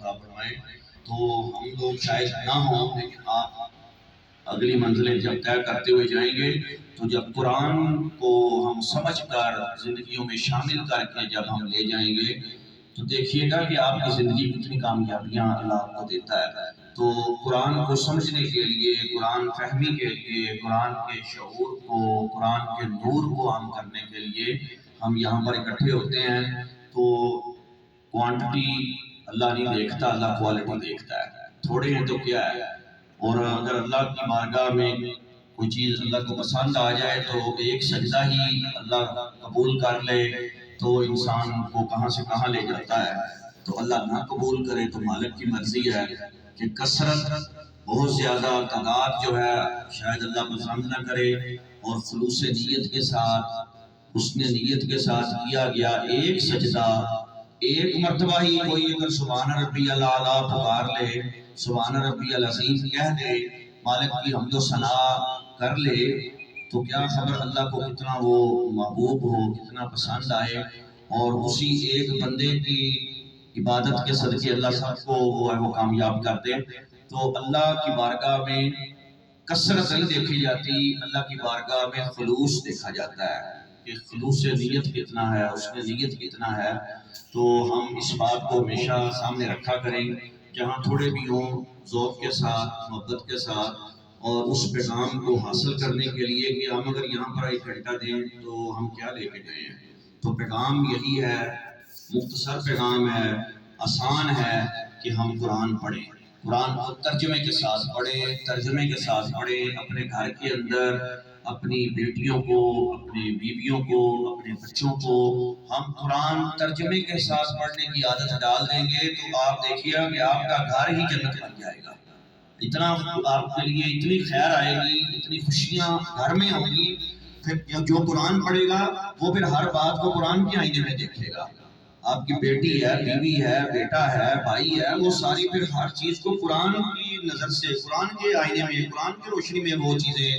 عطا فرمائے۔ تو ہم لوگ شاید نہ ہوں، لیکن آپ اگلی منزلیں جب طے کرتے ہوئے جائیں گے تو جب قرآن کو ہم سمجھ کر زندگیوں میں شامل کر کے جب ہم لے جائیں گے تو دیکھیے گا کہ آپ کی زندگی کتنی کامیابیاں اللہ آپ کو دیتا ہے۔ تو قرآن کو سمجھنے کے لیے، قرآن فہمی کے لیے، قرآن کے شعور کو، قرآن کے نور کو عام کرنے کے لیے ہم یہاں پر اکٹھے ہوتے ہیں۔ تو کوانٹٹی اللہ نہیں دیکھتا، اللہ کوالٹی دیکھتا ہے۔ تھوڑے ہیں تو کیا ہے، اور اگر اللہ کی بارگاہ میں کوئی چیز اللہ کو پسند آ جائے تو ایک سجدہ ہی اللہ قبول کر لے تو انسان کو کہاں سے کہاں لے جاتا ہے۔ تو اللہ نہ قبول کرے تو مالک کی مرضی ہے کہ کثرت بہت زیادہ تعداد جو ہے شاید اللہ پسند نہ کرے، اور خلوص نیت کے ساتھ، حسن نیت کے ساتھ کیا گیا ایک سجدہ، ایک مرتبہ ہی کوئی اگر سبحان ربی الاعلیٰ پکار لے، سبحان ربی العظیم کہہ دے، مالک کی حمد و ثنا کر لے، تو کیا خبر اللہ کو کتنا وہ محبوب ہو، کتنا پسند آئے، اور اسی ایک بندے کی عبادت کے صدقے اللہ سب کو وہ کامیاب کر دے۔ تو اللہ کی بارگاہ میں کثرت نہیں دیکھی جاتی، اللہ کی بارگاہ میں خلوص دیکھا جاتا ہے کہ خلوص نیت کتنا ہے، اس میں نیت کتنا ہے۔ تو ہم اس بات کو ہمیشہ سامنے رکھا کریں، جہاں تھوڑے بھی ہوں ذوق کے ساتھ، محبت کے ساتھ، اور اس پیغام کو حاصل کرنے کے لیے کہ ہم اگر یہاں پر 1 گھنٹہ دیں تو ہم کیا لے کے گئے ہیں۔ تو پیغام یہی ہے، مختصر پیغام ہے، آسان ہے کہ ہم قرآن پڑھیں، قرآن کو ترجمے کے ساتھ پڑھیں، ترجمے کے ساتھ پڑھیں، اپنے گھر کے اندر اپنی بیٹیوں کو، اپنی بیویوں کو، اپنے بچوں کو ہم قرآن ترجمے کے ساتھ پڑھنے کی عادت ڈال دیں گے تو آپ دیکھیے کہ آپ کا گھر ہی جنت بن جائے گا۔ اتنا آپ کے لیے اتنی خیر آئے گی، اتنی خوشیاں گھر میں ہوں گی۔ پھر جو قرآن پڑھے گا وہ پھر ہر بات کو قرآن کے آئینے میں دیکھے گا۔ آپ کی بیٹی ہے، بیوی ہے، بیٹا ہے، بھائی ہے، وہ ساری پھر ہر چیز کو قرآن کی نظر سے، قرآن کے آئینے میں، قرآن کی روشنی میں وہ چیزیں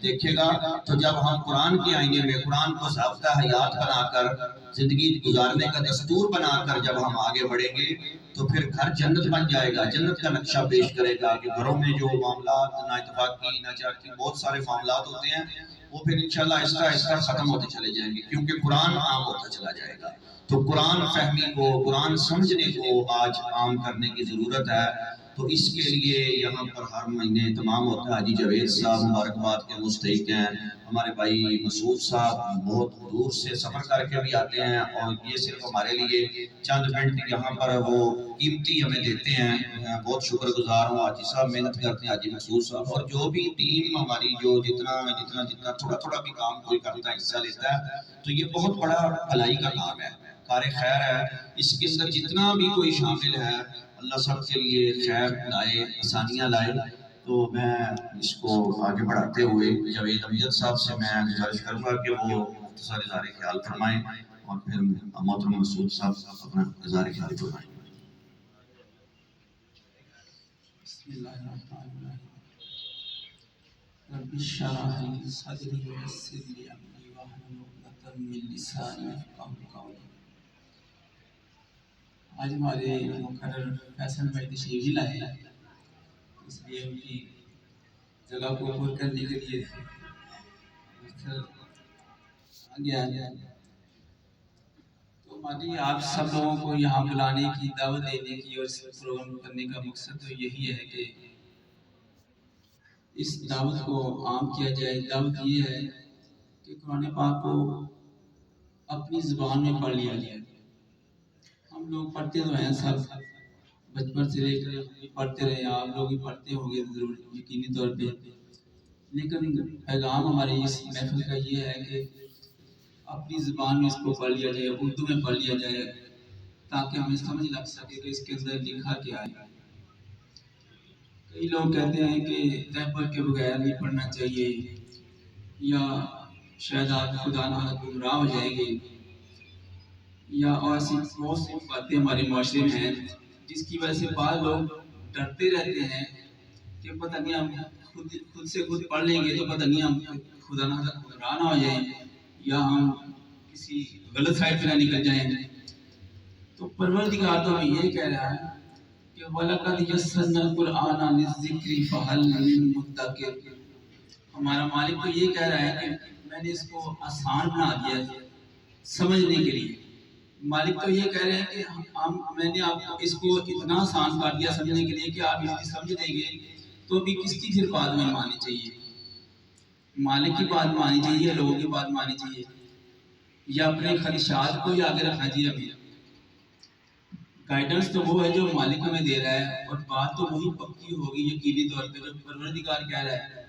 دیکھے گا۔ تو جب ہم قرآن کے آئینے میں قرآن کو ضابطہ حیات بنا کر، زندگی گزارنے کا دستور بنا کر جب ہم آگے بڑھیں گے تو پھر گھر جنت بن جائے گا، جنت کا نقشہ پیش کرے گا کہ گھروں میں جو معاملات نا اتفاقی، نا چاہتی، بہت سارے معاملات ہوتے ہیں وہ پھر انشاءاللہ آہستہ آہستہ ختم ہوتے چلے جائیں گے، کیونکہ قرآن عام ہوتا چلا جائے گا۔ تو قرآن فہمی کو، قرآن سمجھنے کو آج عام کرنے کی ضرورت ہے۔ تو اس کے لیے یہاں پر ہر مہینے اہتمام ہوتا ہے۔ حاجی جاوید صاحب مبارکباد کے مستحق ہیں، ہمارے بھائی مسعود صاحب بہت دور سے سفر کر کے بھی آتے ہیں، اور یہ صرف ہمارے لیے چند منٹ یہاں پر وہ قیمتی ہمیں دیتے ہیں۔ بہت شکر گزار ہوں، حاجی صاحب محنت کرتے ہیں، حاجی مسعود صاحب، اور جو بھی ٹیم ہماری جو جتنا تھوڑا تھوڑا بھی کام کوئی کرتا ہے، حصہ لیتا ہے، تو یہ بہت بڑا بھلائی کا کام ہے، کار خیر ہے۔ اس کے اندر جتنا بھی کوئی شامل ہے اللہ سب کے لیے خیر لائے، آسانیاں لائے۔ تو میں اس کو آگے بڑھاتے ہوئے جاوید امجد صاحب سے میں گزارش کروں گا کہ وہ مختصر اظہار خیال فرمائیں، اور پھر محترم مسعود صاحب اپنا اظہار خیال فرمائیں۔ بسم اللہ الرحمن الرحیم۔ رب اشرح لی صدری ویسر لی امری واحلل عقدۃ من لسانی یفقہوا قولی۔ آج ہمارے مقرر فیصل بھائی تشریف نہیں لائے، اس لیے ان کی جگہ کو پر کرنے کے لیے گیا۔ تو ہماری آپ سب لوگوں کو یہاں بلانے کی، دعوت دینے کی اور اس پروگرام کرنے کا مقصد تو یہی ہے کہ اس دعوت کو عام کیا جائے۔ دعوت یہ ہے کہ قرآن پاک کو اپنی زبان میں پڑھ لیا جائے۔ ہم لوگ پڑھتے تو ہیں، سب بچپن سے لے کر پڑھتے رہے، آپ لوگ بھی پڑھتے ہوں گے ضرور یقینی طور پہ، لیکن پیغام ہماری اس محفل کا یہ ہے کہ اپنی زبان میں اس کو پڑھ لیا جائے، اردو میں پڑھ لیا جائے، تاکہ ہمیں سمجھ لگ سکے کہ اس کے اندر لکھا کیا ہے۔ کئی لوگ کہتے ہیں کہ رہبر کے بغیر نہیں پڑھنا چاہیے، یا شاید آپ خدا نہ گمراہ ہو جائیں گے، یا ایسی بہت سی باتیں ہمارے معاشرے میں ہیں جس کی وجہ سے بعض لوگ ڈرتے رہتے ہیں کہ پتہ نہیں ہم خود سے خود پڑھ لیں گے تو پتہ نہیں ہم خدا نہ گمراہ نہ ہو جائیں، یا ہم کسی غلط سائٹ پہ نہ نکل جائیں۔ تو پروردگار تو ہمیں یہ کہہ رہا ہے کہ وَلَقَدْ يَسَّرْنَا الْقُرْآنَ لِلذِّكْرِ فَهَلْ مِن مُدَّكِرٍ۔ ہمارا مالک تو یہ کہہ رہا ہے کہ میں نے اس کو آسان بنا دیا ہے سمجھنے کے لیے۔ مالک تو یہ کہہ رہے ہیں کہ میں نے آپ کو اس کو اتنا آسان کر دیا سمجھنے کے لیے کہ آپ اس سمجھ لیں گے تو بھی کس کی پھر بات میں ماننی چاہیے؟ مالک کی بات ماننی چاہیے یا لوگوں کی بات ماننی چاہیے، یا اپنے خدشات کو ہی آگے رکھنا چاہیے؟ ہمیں گائیڈنس تو وہ ہے جو مالک ہمیں دے رہا ہے، اور بات تو وہی پکی ہوگی یقینی طور پہ جو پروردگار کہہ رہا ہے۔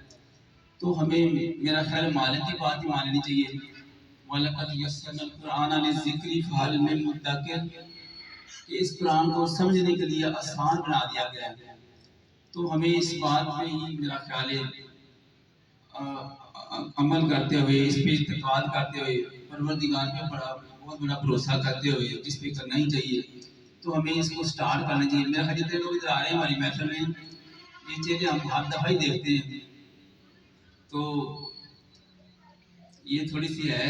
تو ہمیں میرا خیال مالک کی بات ہی ماننی چاہیے۔ وَلَقَدْ يَسَّرْنَا الْقُرْآنَ لِلذِّكْرِ فَهَلْ مِن مُدَّكِرٍ، کہ اس قرآن کو سمجھنے کے لیے آسان بنا دیا گیا ہے۔ تو ہمیں اس بات پہ ہی میرا خیال ہے عمل کرتے ہوئے، اس پہ اعتقاد کرتے ہوئے، پروردگار پہ بہت بڑا بھروسہ کرتے ہوئے جس پہ کرنا ہی چاہیے، تو ہمیں اس کو سٹارٹ کرنا چاہیے۔ میرا خیال جتنے لوگ ادھر آ رہے ہیں ہماری محفل میں، یہ چیزیں ہم ہر دفعہ ہی دیکھتے ہیں، تو یہ تھوڑی سی ہے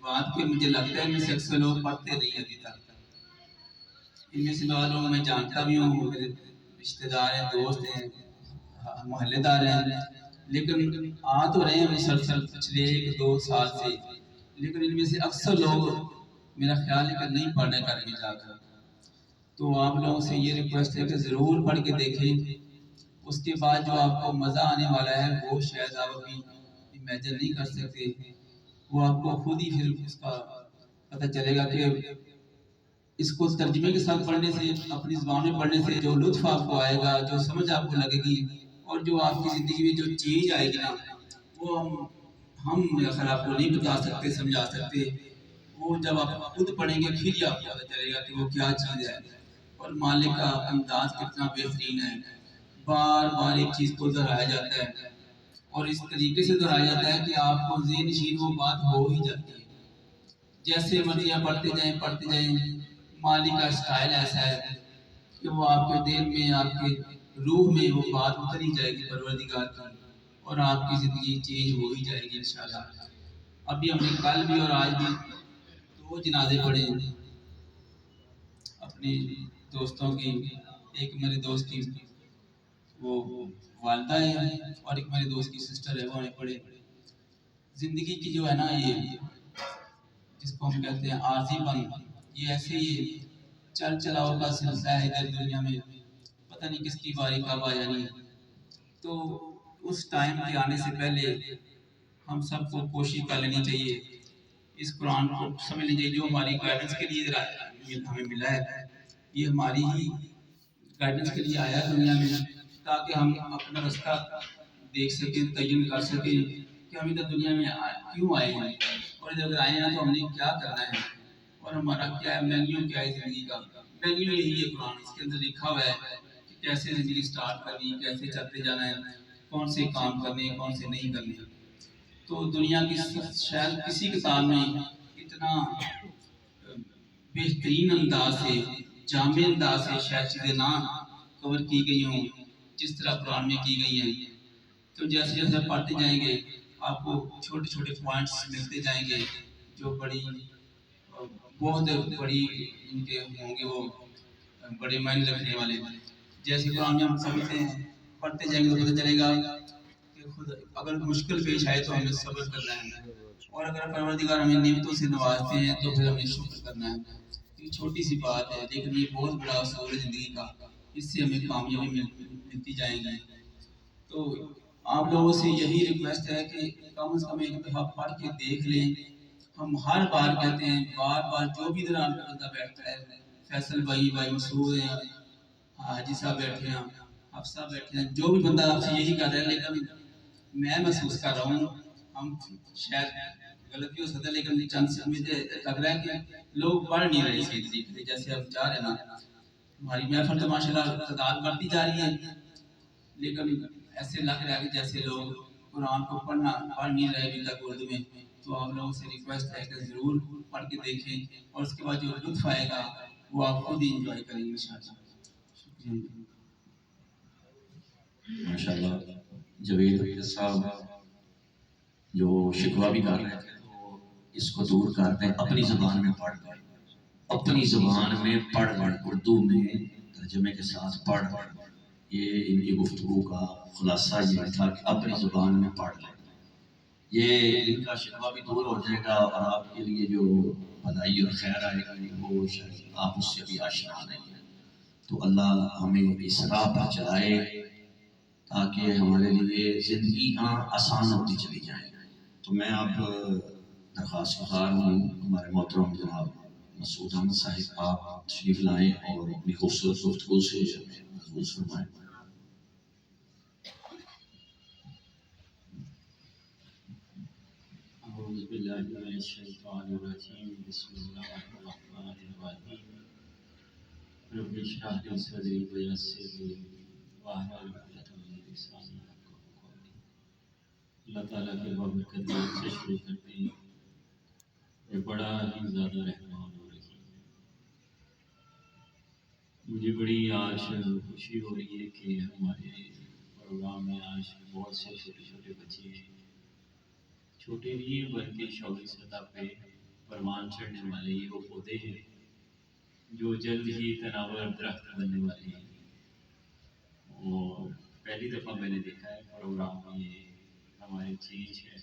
بات کہ مجھے لگتا ہے ان میں سے اکثر لوگ پڑھتے نہیں ابھی تک۔ ان میں سے بعض لوگ میں جانتا بھی ہوں، میرے رشتہ دار ہیں، دوست ہیں، محلے دار ہیں، لیکن آ تو رہے ہیں مسلسل پچھلے 1-2 سال سے، لیکن ان میں سے اکثر لوگ میرا خیال ہے کہ نہیں پڑھنے کا نہیں جا کر۔ تو آپ لوگوں سے یہ ریکویسٹ ہے کہ ضرور پڑھ کے دیکھیں، اس کے بعد جو آپ کو مزہ آنے والا ہے وہ شاید آپ ابھی امیجن نہیں کر سکتے، وہ آپ کو خود ہی پھر اس کا پتہ چلے گا کہ اس کو ترجمے کے ساتھ پڑھنے سے، اپنی زبان میں پڑھنے سے جو لطف آپ کو آئے گا، جو سمجھ آپ کو لگے گی، اور جو آپ کی زندگی میں جو چینج آئے گی نا، وہ ہم میرا خیال آپ کو نہیں بتا سکتے، سمجھا سکتے۔ وہ جب آپ خود پڑھیں گے پھر ہی آپ کو پتہ چلے گا کہ وہ کیا چیز ہے، اور مالک کا انداز کتنا بہترین ہے۔ بار بار ایک چیز کو دہرایا جاتا ہے، اور اس طریقے سے دہرایا جاتا ہے کہ آپ کو ذہن نشین وہ بات ہو ہی جاتی ہے۔ جیسے مرضی آپ پڑھتے جائیں، مالک کا اسٹائل ایسا ہے کہ وہ آپ کے دل میں، آپ کے روح میں وہ بات اتر ہی جائے گی پروردگار کی، اور آپ کی زندگی چینج ہو ہی جائے گی انشاءاللہ۔ ابھی ہم نے کل بھی اور آج بھی 2 جنازے پڑھے اپنے دوستوں کی، ایک میرے دوست کی وہ والدہ ہے، اور ایک میرے دوست کی سسٹر ہے، وہ ہمیں پڑھے۔ زندگی کی جو ہے نا، یہ جس کو ہم کہتے ہیں عارضی پن، یہ ایسے ہی چل چلاؤ کا سلسلہ ہے ادھر دنیا میں، پتہ نہیں کس کی باری کب آ جانی ہے۔ تو اس ٹائم کے آنے سے پہلے ہم سب کو کوشش کر لینی چاہیے، اس قرآن کو سمجھ لینی چاہیے جو ہماری گائیڈنس کے لیے ہمیں ملا ہے، یہ ہماری ہی گائیڈنس کے لیے آیا ہے دنیا میں، تاکہ ہم اپنا راستہ دیکھ سکیں، تعین کر سکیں کہ ہم ادھر دنیا میں کیوں آئے ہیں، اور ادھر آئے ہیں تو ہم نے کیا کرنا ہے، اور ہمارا کیا ہے مینیو، کیا ہے زندگی کا مینیو۔ یہی ہے قرآن، اس کے اندر لکھا ہوا ہے کہ کیسے زندگی سٹارٹ کرنی، کیسے چلتے جانا ہے، کون سے کام کرنے ہیں، کون سے نہیں کرنے۔ تو دنیا کی شاید کسی کتاب میں اتنا بہترین انداز سے، جامع انداز سے شاید چیزیں نہ کور کی گئی ہوں جس طرح قرآن میں کی گئی ہیں۔ تو جیسے جیسے پڑھتے جائیں گے آپ کو چھوٹے چھوٹے پوائنٹس ملتے جائیں گے جو بہت بڑی ان کے ہوں گے، وہ بڑے معنی رکھنے والے۔ جیسے قرآن میں ہم سمجھتے ہیں، پڑھتے جائیں گے تو پتہ چلے گا کہ خود اگر مشکل پیش آئے تو ہمیں صبر کرنا ہے، اور اگر پروردگار ہمیں نعمتوں سے نوازتے ہیں تو پھر ہمیں شکر کرنا ہے۔ یہ چھوٹی سی بات ہے، لیکن یہ بہت بڑا اصول ہے زندگی کا، اس سے ہمیں کامیابی ملتی جائیں گی۔ تو آپ لوگوں سے یہی ریکویسٹ ہے کہ کم از کم ایک دفعہ پڑھ کے دیکھ لیں۔ ہم ہر بار کہتے ہیں، بار بار جو بھی ادھر بندہ بیٹھتا ہے، فیصل بھائی مسعود ہیں، حاجی صاحب بیٹھے ہیں، حفصہ بیٹھے ہیں، جو بھی بندہ آپ سے یہی کر رہا ہے، لیکن میں محسوس کر رہا ہوں، ہم شاید غلط بھی ہو سکتا ہے، لیکن چند سے مجھے لگ رہا ہے کہ لوگ پڑھ نہیں رہے صحیح طریقے سے جیسے ہم چاہ رہے ہیں نا۔ ہماری محفل تو ماشاءاللہ تعداد بڑھتی جا رہی ہے، لیکن ایسے لگ رہا ہے کہ جیسے لوگ قرآن کو پڑھ نہیں رہے ابھی تک اردو میں۔ تو آپ لوگوں سے ریکویسٹ ہے کہ ضرور پڑھ کے دیکھیں، اور اس کے بعد جو لطف آئے گا وہ آپ خود ہی انجوائے کریں گے انشاءاللہ۔ شکریہ۔ ماشاءاللہ جاوید صاحب جو شکوہ بھی کر رہے تھے تو اس کو دور کرتے ہیں، اپنی زبان میں پڑھ کر، اپنی زبان میں پڑھ کر، اردو میں ترجمے کے ساتھ پڑھ، یہ ان کی گفتگو کا خلاصہ یہ تھا کہ اپنی زبان میں پڑھ لیں، یہ ان کا شکوہ بھی دور ہو جائے گا اور آپ کے لیے جو بھلائی اور خیر آئے گا وہ شاید آپ اس سے بھی آشنا نہیں ہیں۔ تو اللہ ہمیں اس راہ پر چلائے تاکہ ہمارے لیے زندگی آسان ہوتی چلی جائے۔ تو میں اب درخواست گزار ہوں ہمارے محترم جناب مسعود احمد صاحب، آپ تشریف لائیں اور اپنی خوبصورت گفتگو سے محفوظ فرمائیں۔ اعوذ باللہ من الشیطان الرجیم، بسم اللہ الرحمن الرحیم، رب اشرح لی صدری ویسر لی واحلل عقدۃ من لسانی یفقہوا قولی۔ اللہ تعالیٰ کے بابرکت سے شروع کرتے ہیں، یہ بڑا ہی زیادہ رحمان و رحیم ہے۔ مجھے بڑی آج خوشی ہو رہی ہے کہ ہمارے پروگرام میں آج بہت سے چھوٹے چھوٹے بچے ہیں، چھوٹے نہیں بلکہ شعوری سطح پہ پروان چڑھنے والے یہ وہ پودے ہیں جو جلد ہی تناور درخت بننے والے ہیں۔ اور پہلی دفعہ میں نے دیکھا ہے پروگرام میں یہ ہماری چیز ہے،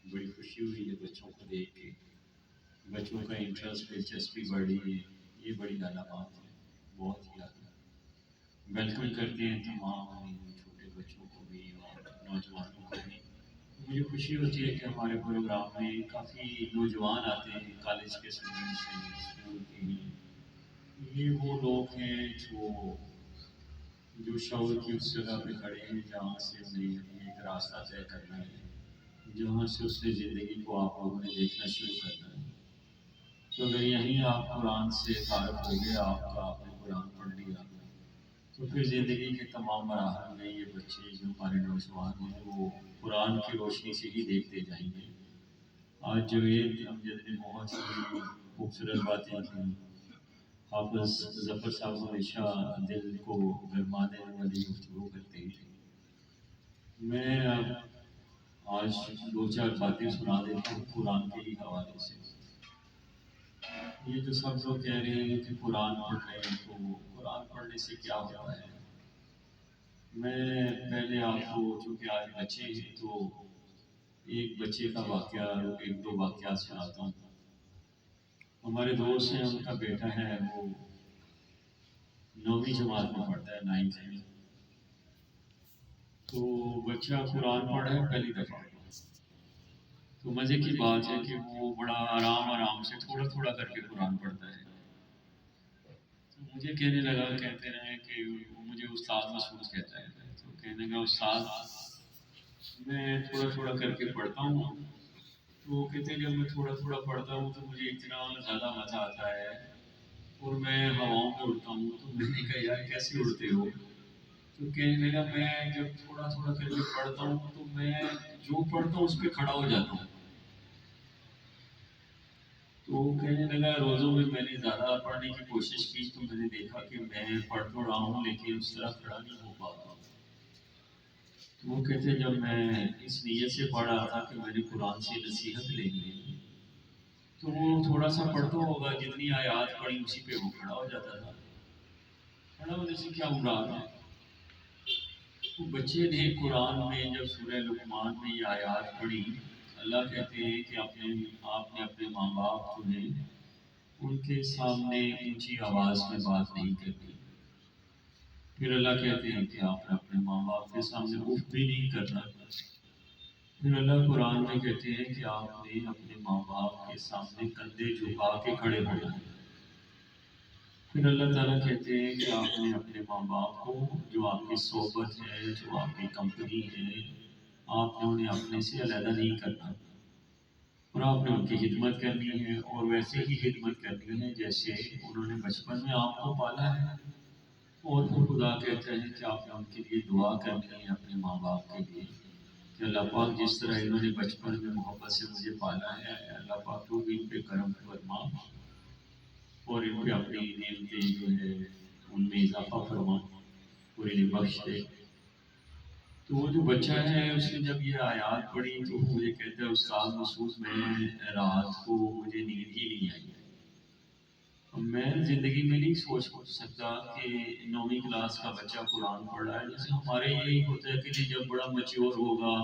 بڑی خوشی ہوئی ہے بچوں کو دیکھ کے، بچوں کا انٹرسٹ دلچسپی بڑھ رہی ہے، یہ بڑی اعلیٰ بات ہے، بہت ہی اعلیٰ۔ ویلکم کرتے ہیں تمام چھوٹے بچوں کو بھی اور نوجوانوں کو بھی۔ مجھے خوشی ہوتی ہے کہ ہمارے پروگرام میں کافی نوجوان آتے ہیں، کالج کے اسٹوڈنٹس ہیں، اسکول کے ہیں۔ یہ وہ لوگ ہیں جو شعور کی اس جگہ پہ کھڑے ہیں جہاں سے انہیں ایک راستہ طے کرنا ہے، جہاں سے اس نے زندگی کو آپ لوگوں نے دیکھنا شروع کرنا ہے۔ تو اگر یہیں آپ قرآن سے تعارف ہو گیا، آپ نے قرآن پڑھ لیا، تو پھر زندگی کے تمام مراحل میں یہ بچے جو ہمارے نوجوان ہیں وہ قرآن کی روشنی سے ہی دیکھتے جائیں گے۔ آج جوید امجد نے بہت ہی خوبصورت باتیں کی، حافظ ظفر صاحب ہمیشہ دل کو گرمانے والی گفتگو کرتے ہیں۔ میں اب آج دو چار باتیں سنا دیتا ہوں قرآن کے ہی حوالے سے۔ یہ جو سب لوگ کہہ رہے ہیں کہ قرآن پڑھ رہے ہیں، تو قرآن پڑھنے سے کیا ہوتا ہے؟ میں پہلے آپ کو، چونکہ آج بچے ہیں تو ایک بچے کا واقعہ، ایک دو واقعات سناتا ہوں۔ ہمارے دوست ہیں، ان کا بیٹا ہے، وہ 9ویں جماعت میں پڑھتا ہے، 9th میں۔ تو بچہ قرآن پڑھا ہے پہلی دفعہ، تو مزے کی بات ہے کہ وہ بڑا آرام سے تھوڑا تھوڑا کر کے قرآن پڑھتا ہے۔ تو مجھے کہنے لگا، کہتے رہے کہ مجھے استاد مسعود کہتا ہے، تو کہنے لگا استاد میں تھوڑا تھوڑا کر کے پڑھتا ہوں، تو وہ کہتے ہیں جب میں تھوڑا تھوڑا پڑھتا ہوں تو مجھے اتنا زیادہ مزہ آتا ہے اور میں ہواؤں میں اڑتا ہوں۔ تو میں نے کہا یار کیسے اڑتے ہو؟ تو کہنے لگا میں جب تھوڑا تھوڑا کر کے پڑھتا ہوں تو میں جو پڑھتا ہوں اس پہ کھڑا ہو جاتا ہوں۔ تو کہنے لگا روزوں میں نے زیادہ پڑھنے کی کوشش کی تو میں نے دیکھا کہ میں پڑھ تو رہا ہوں لیکن اس طرح کھڑا نہیں ہو پاتا۔ تو وہ کہتے جب میں اس نیت سے پڑھ رہا تھا کہ میں نے قرآن سے نصیحت لینی ہے، تو وہ تھوڑا سا پڑھتا ہوگا، جتنی آیات پڑھی اسی پہ وہ کھڑا ہو جاتا تھا۔ کھڑا ہونے سے کیا مراد ہے؟ تو بچے نے قرآن میں جب سورہ لقمان میں یہ آیات پڑھی، اللہ کہتے ہیں کہ آپ نے اپنے ماں باپ جو ہیں ان کے سامنے اونچی آواز میں بات نہیں کرنی۔ پھر اللہ کہتے ہیں کہ آپ نے اپنے ماں باپ کے سامنے اف بھی نہیں کرنا۔ پھر اللہ قرآن میں کہتے ہیں کہ آپ نے اپنے ماں باپ کے سامنے کندھے جھکا کے کھڑے ہونا ہے۔ پھر اللہ تعالیٰ کہتے ہیں کہ آپ نے اپنے ماں باپ کو، جو آپ کی صحبت ہے، جو آپ کی کمپنی ہے، آپ نے انہیں اپنے سے علیحدہ نہیں کرنا اور آپ نے ان کی خدمت کرنی ہے، اور ویسے ہی خدمت کرنی ہے جیسے انہوں نے بچپن میں آپ کو پالا ہے۔ اور پھر خدا کہتا ہے کہ آپ نے ان کے لیے دعا کرنی ہے، اپنے ماں باپ کے لیے، کہ اللہ پاک جس طرح انہوں نے بچپن میں محبت سے مجھے پالا ہے، اللہ پاک تو بھی ان پہ کرم فرما اور ان پہ اپنی نعمتیں جو ہے ان میں اضافہ فرما اور انہیں بخش دے۔ تو وہ جو بچہ ہے اس نے جب یہ آیات پڑھی تو مجھے کہتا ہے استاد مسعود میں رات کو مجھے نیند ہی نہیں آئی میں زندگی میں نہیں سوچ سکتا کہ 9ویں کلاس کا بچہ قرآن پڑھ رہا ہے. جیسے ہمارے یہی ہوتا ہے کہ جب بڑا میچور ہوگا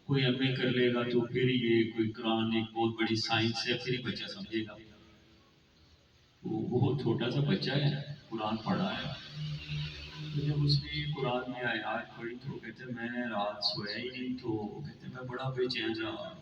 کوئی ایم اے کر لے گا تو پھر یہ کوئی قرآن ایک بہت بڑی سائنس ہے، پھر ہی بچہ سمجھے گا. وہ بہت چھوٹا سا بچہ ہے، قرآن پڑھا ہے. تو جب اس نے قرآن میں آیات پڑھی تو کہتے میں رات سویا ہی نہیں، تو کہتے میں بڑا بے چین رہا.